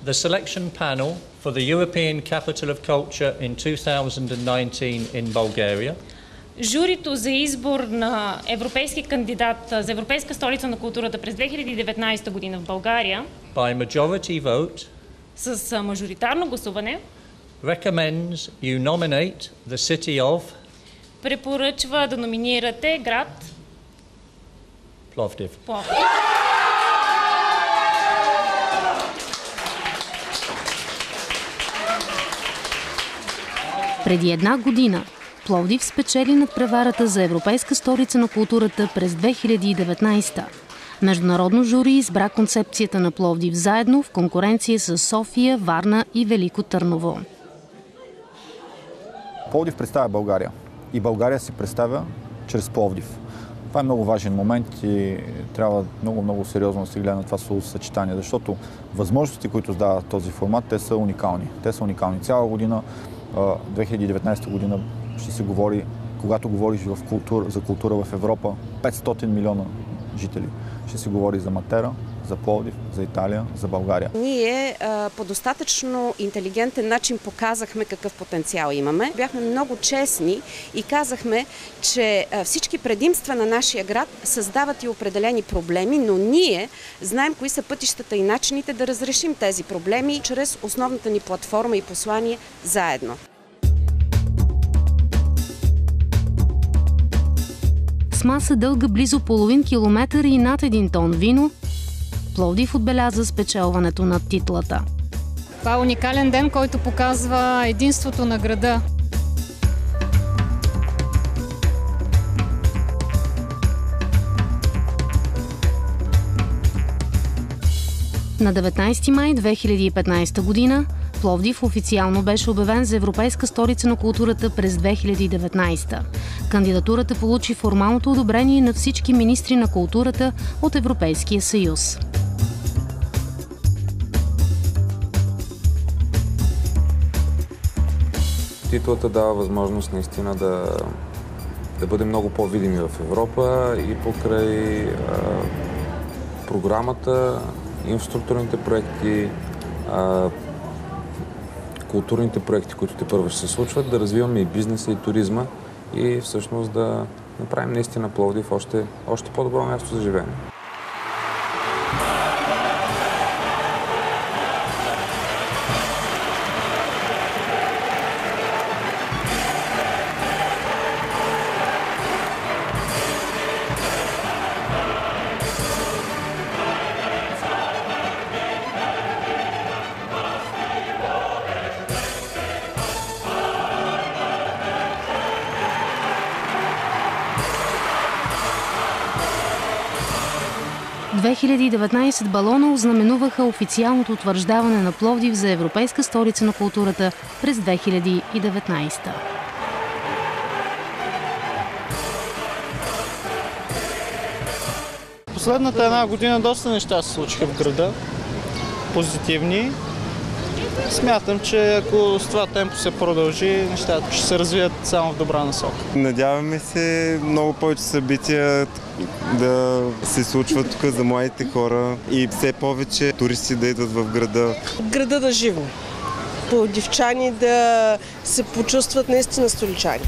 the selection panel for the European Capital of Culture in 2019 in Bulgaria. Журито за избор на европейски кандидат за Европейска столица на културата през 2019 година в България by majority vote с мажоритарно гласуване recommends you nominate the city of препоръчва да номинирате град Plovdiv. Преди една година Пловдив спечели надпреварата за Европейска столица на културата през 2019. Международно жури избра концепцията на Пловдив заедно в конкуренция с София, Варна и Велико Търново. Пловдив представя България и България се представя чрез Пловдив. Това е много важен момент и трябва много сериозно да се гледа на това съчетание, защото възможностите, които дава този формат, те са уникални. Те са уникални. Цяла година, 2019 година, ще се говори, когато говориш за култура в Европа, 500 милиона жители. Ще се говори за Матера, за Пловдив, за Италия, за България. Ние по достатъчно интелигентен начин показахме какъв потенциал имаме. Бяхме много честни и казахме, че всички предимства на нашия град създават и определени проблеми, но ние знаем кои са пътищата и начините да разрешим тези проблеми чрез основната ни платформа и послание заедно. С маса дълга близо половин километър и над 1 тон вино, Пловдив отбеляза спечелването на титлата. Това е уникален ден, който показва единството на града. На 19 май 2015 година Пловдив официално беше обявен за Европейска столица на културата през 2019. Кандидатурата получи формалното одобрение на всички министри на културата от Европейския съюз. Титлата дава възможност наистина да бъдем много по-видими в Европа и покрай програмата, инфраструктурните проекти, културните проекти, които тепърва ще се случват, да развиваме и бизнеса, и туризма и всъщност да направим наистина Пловдив още по-добро място за живеене. В 2019 балона ознаменуваха официалното утвърждаване на Пловдив за Европейска столица на културата през 2019. Последната една година доста неща се случиха в града, позитивни. Смятам, че ако с това темпо се продължи, нещата ще се развият само в добра насока. Надяваме се много повече събития да се случват тук за младите хора и все повече туристи да идват в града. Града да живо, пловдивчани да се почувстват наистина столичани.